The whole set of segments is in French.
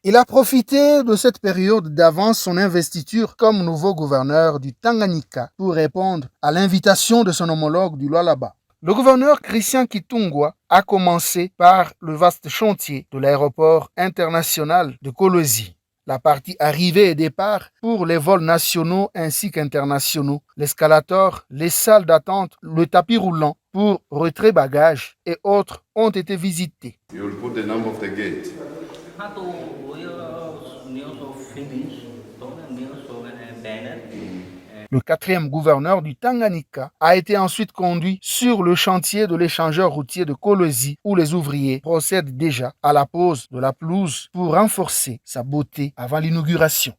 Il a profité de cette période d'avant son investiture comme nouveau gouverneur du Tanganyika pour répondre à l'invitation de son homologue du Lualaba. Le gouverneur Christian Kitungwa a commencé par le vaste chantier de l'aéroport international de Kolwezi. La partie arrivée et départ pour les vols nationaux ainsi qu'internationaux, l'escalator, les salles d'attente, le tapis roulant pour retrait bagages et autres ont été visités. You will put the number of the gate. Le quatrième gouverneur du Tanganyika a été ensuite conduit sur le chantier de l'échangeur routier de Kolwezi où les ouvriers procèdent déjà à la pose de la pelouse pour renforcer sa beauté avant l'inauguration.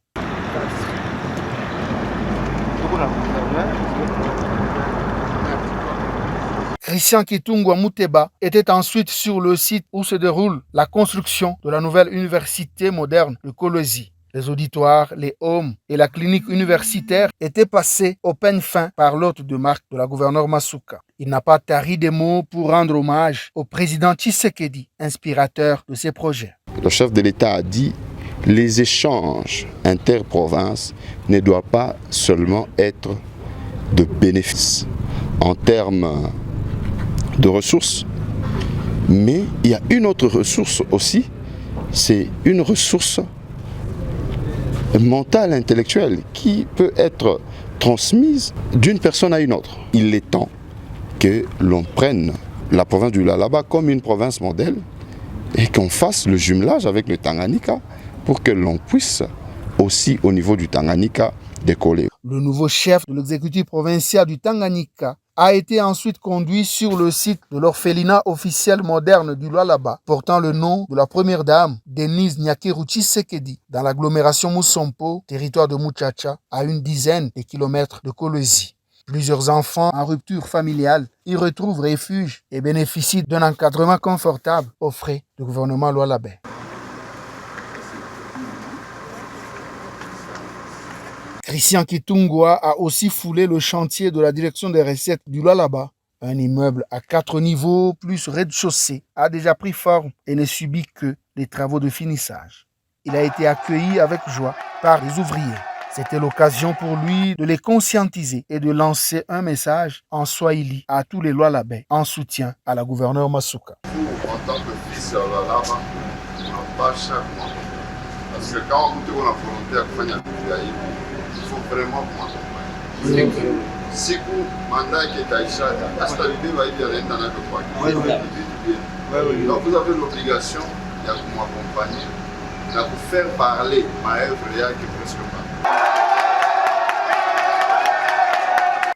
Christian Kitungwa Muteba était ensuite sur le site où se déroule la construction de la nouvelle université moderne de Kolwezi. Les auditoires, les halls et la clinique universitaire étaient passés au peigne fin par l'hôte de marque de la gouverneure Masuka. Il n'a pas tari des mots pour rendre hommage au président Tshisekedi, inspirateur de ces projets. Le chef de l'État a dit les échanges interprovinces ne doivent pas seulement être de bénéfices en termes de ressources, mais il y a une autre ressource aussi, c'est une ressource mentale, intellectuelle, qui peut être transmise d'une personne à une autre. Il est temps que l'on prenne la province du Lualaba comme une province modèle et qu'on fasse le jumelage avec le Tanganyika pour que l'on puisse aussi au niveau du Tanganyika décoller. Le nouveau chef de l'exécutif provincial du Tanganyika a été ensuite conduit sur le site de l'orphelinat officiel moderne du Lualaba, portant le nom de la première dame, Denise Nyakeru Tshisekedi, dans l'agglomération Musompo, territoire de Muchacha, à une dizaine de kilomètres de Kolwezi. Plusieurs enfants en rupture familiale y retrouvent refuge et bénéficient d'un encadrement confortable aux frais du gouvernement lualabais. Christian Kitungwa a aussi foulé le chantier de la direction des recettes du Lualaba. Un immeuble à 4 niveaux plus rez-de-chaussée a déjà pris forme et ne subit que les travaux de finissage. Il a été accueilli avec joie par les ouvriers. C'était l'occasion pour lui de les conscientiser et de lancer un message en Swahili à tous les Lualabais en soutien à la gouverneure Masuka. En tant que fils ya Lualaba, on n'a pas chaque mois. Parce que quand on est volontaire pour faire il faut vraiment m'accompagner. Siku mandat qui est Aïcha, hasta l'idée va être à l'intérieur de quoi. Donc vous avez l'obligation de m'accompagner, de vous faire parler ma œuvre qui est presque pas.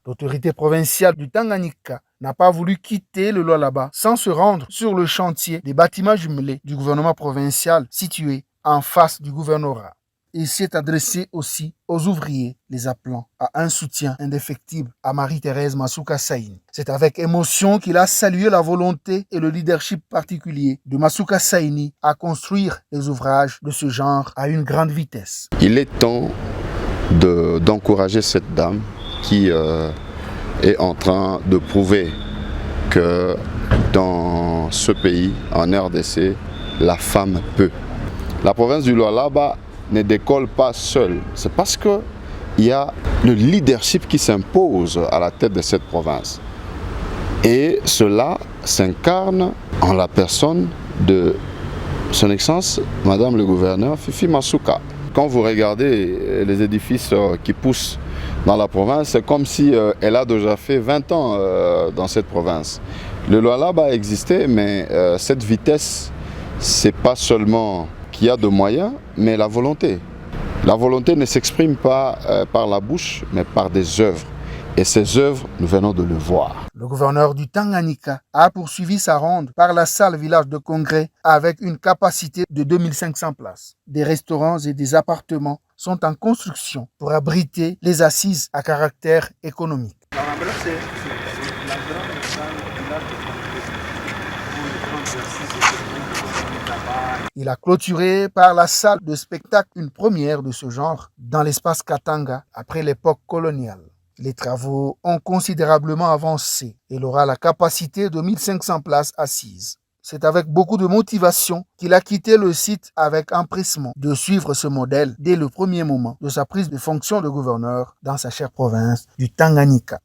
L'autorité provinciale du Tanganyika n'a pas voulu quitter le Lualaba sans se rendre sur le chantier des bâtiments jumelés du gouvernement provincial situé en face du gouvernorat. Il s'est adressé aussi aux ouvriers, les appelant à un soutien indéfectible à Marie-Thérèse Masuka Saïni. C'est avec émotion qu'il a salué la volonté et le leadership particulier de Masuka Saïni à construire des ouvrages de ce genre à une grande vitesse. Il est temps d'encourager cette dame qui est en train de prouver que dans ce pays, en RDC, la femme peut. La province du Lualaba ne décolle pas seule. C'est parce qu'il y a le leadership qui s'impose à la tête de cette province. Et cela s'incarne en la personne de son Excellence, Madame le gouverneur Fifi Masuka. Quand vous regardez les édifices qui poussent dans la province, c'est comme si elle a déjà fait 20 ans dans cette province. Le Lualaba a existé, mais cette vitesse, c'est pas seulement qu'il y a de moyens, mais la volonté. La volonté ne s'exprime pas par la bouche, mais par des œuvres. Et ces œuvres, nous venons de le voir. Le gouverneur du Tanganyika a poursuivi sa ronde par la salle village de congrès avec une capacité de 2500 places. Des restaurants et des appartements sont en construction pour abriter les assises à caractère économique. Il a clôturé par la salle de spectacle une première de ce genre dans l'espace Katanga après l'époque coloniale. Les travaux ont considérablement avancé et il aura la capacité de 1500 places assises. C'est avec beaucoup de motivation qu'il a quitté le site avec empressement de suivre ce modèle dès le premier moment de sa prise de fonction de gouverneur dans sa chère province du Tanganyika.